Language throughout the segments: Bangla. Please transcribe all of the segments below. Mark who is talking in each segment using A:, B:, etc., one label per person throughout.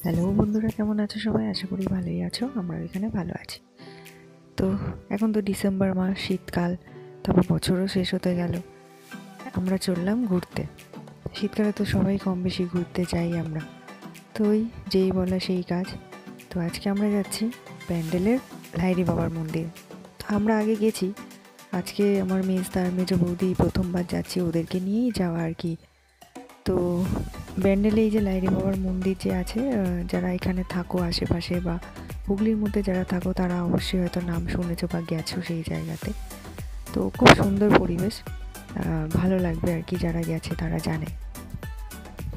A: হ্যালো বন্ধুরা, কেমন আছো সবাই? আশা করি ভালোই আছো। আমরা এখানে ভালো আছি। তো এখন তো ডিসেম্বর মাস, শীতকাল, তারপর বছরও শেষ হতে গেল। আমরা চললাম ঘুরতে। শীতকালে তো সবাই কম বেশি ঘুরতে যাই আমরা। তো ওই যেই বলা সেই কাজ। তো আজকে আমরা যাচ্ছি ব্যান্ডেলের লাহিড়ী বাবার মন্দির। তো আমরা আগে গেছি। আজকে আমার মেজদা আর মেজো বৌদি প্রথমবার যাচ্ছি, ওদেরকে নিয়েই যাওয়া আর কি। তো ব্যান্ডেলে এই যে লাহিড়ী বাবার মন্দির যে আছে, যারা এখানে থাকো আশেপাশে বা হুগলির মধ্যে যারা থাকো তারা অবশ্যই হয়তো নাম শুনেছো বা গেছো সেই জায়গাতে। তো খুব সুন্দর পরিবেশ, ভালো লাগবে আর কি, যারা গেছে তারা জানে।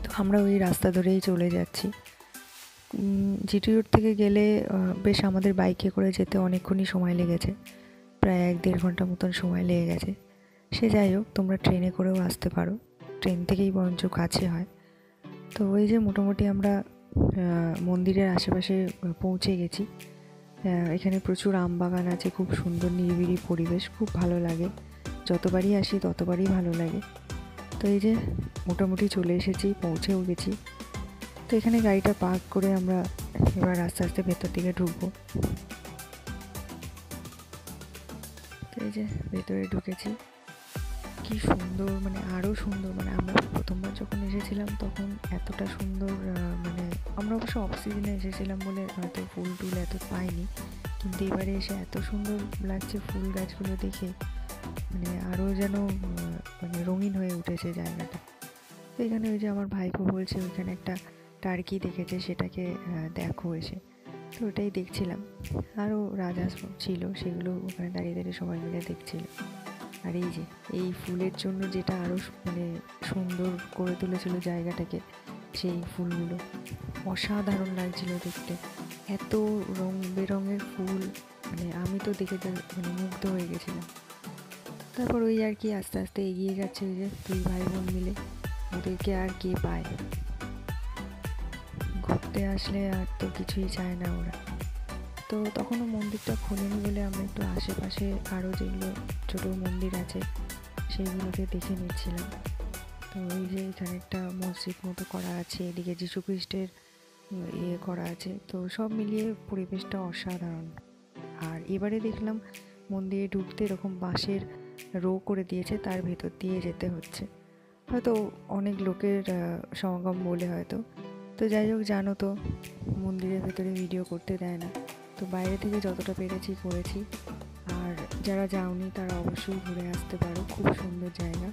A: তো আমরা ওই রাস্তা ধরেই চলে যাচ্ছি। জিটি রোড থেকে গেলে বেশ আমাদের বাইকে করে যেতে অনেকক্ষণই সময় লেগেছে, প্রায় 1-1.5 ঘন্টা মতন সময় লেগে গেছে। সে যাই হোক, তোমরা ট্রেনে করেও আসতে পারো, ট্রেন থেকেই বরঞ্চ কাছে হয়। তো ওই যে মোটামুটি আমরা মন্দিরের আশেপাশে পৌঁছে গেছি। এখানে প্রচুর আম বাগান আছে, খুব সুন্দর নিরিবিলি পরিবেশ, খুব ভালো লাগে। যতবারই আসি ততবারই ভালো লাগে। তো এই যে মোটামুটি চলে এসেছি, পৌঁছেও গেছি। তো এখানে গাড়িটা পার্ক করে আমরা এবার আস্তে আস্তে ভেতর দিকে ঢুকবো। তো এই যে ভেতরে ঢুকেছি, কি সুন্দর, মানে আরও সুন্দর। মানে আমরা প্রথমবার যখন এসেছিলাম তখন এতটা সুন্দর, মানে আমরা অবশ্য অফ সিজনে এসেছিলাম বলে হয়তো ফুল টুল এত পাইনি, কিন্তু এবারে এসে এত সুন্দর লাগছে ফুল গাছগুলো দেখে, মানে আরও যেন মানে রঙিন হয়ে উঠেছে জায়গাটা। তো এখানে ওই যে আমার ভাইপো বলছে ওইখানে একটা টার্কি দেখেছে, সেটাকে দেখো এসে। তো ওটাই দেখছিলাম। আরও রাজহাঁস ছিল, সেগুলো ওখানে দাঁড়িয়ে দাঁড়িয়ে সবাই মিলে দেখছিল। আর এই যে এই ফুলের জন্য যেটা আরও মানে সুন্দর করে তুলেছিল জায়গাটাকে, সেই ফুলগুলো অসাধারণ লাগছিল দেখতে। এত রং বেরঙের ফুল, মানে আমি তো দেখে মানে মুগ্ধ হয়ে গেছিলাম। তারপর ওই আর কি আস্তে আস্তে এগিয়ে যাচ্ছে ওই যে দুই ভাই বোন মিলে। ওদেরকে আর কে পায়, ঘুরতে আসলে আর তো কিছুই চায় না ওরা। তো তখনও মন্দিরটা খোলেনি বলে আমরা একটু আশেপাশে আরও যেগুলো ছোটো মন্দির আছে সেইগুলোকে দেখে নিচ্ছিলাম। তো ওই যে এখানে একটা মসজিদ মতো করা আছে, এদিকে যীশু খ্রিস্টের ইয়ে করা আছে। তো সব মিলিয়ে পরিবেশটা অসাধারণ। আর এবারে দেখলাম মন্দিরে ঢুকতে এরকম বাঁশের রো করে দিয়েছে, তার ভেতর দিয়ে যেতে হচ্ছে। হয়তো অনেক লোকের সমাগম বলে হয়তো। তো যাই হোক, জানো তো মন্দিরের ভেতরে ভিডিও করতে দেয় না, তো বাইরে থেকে যতটা পেরেছি করেছি। আর যারা যাওনি তারা অবশ্যই ঘুরে আসতে পারো, খুব সুন্দর জায়গা।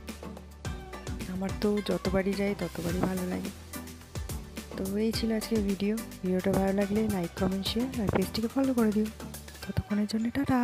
A: আমার তো যতবারই যাই ততবারই ভালো লাগে। তো এই ছিল আজকের ভিডিওটা ভালো লাগলে লাইক, কমেন্ট, শেয়ার আর পেজটিকে ফলো করে দিও। ততক্ষণের জন্য টাটা।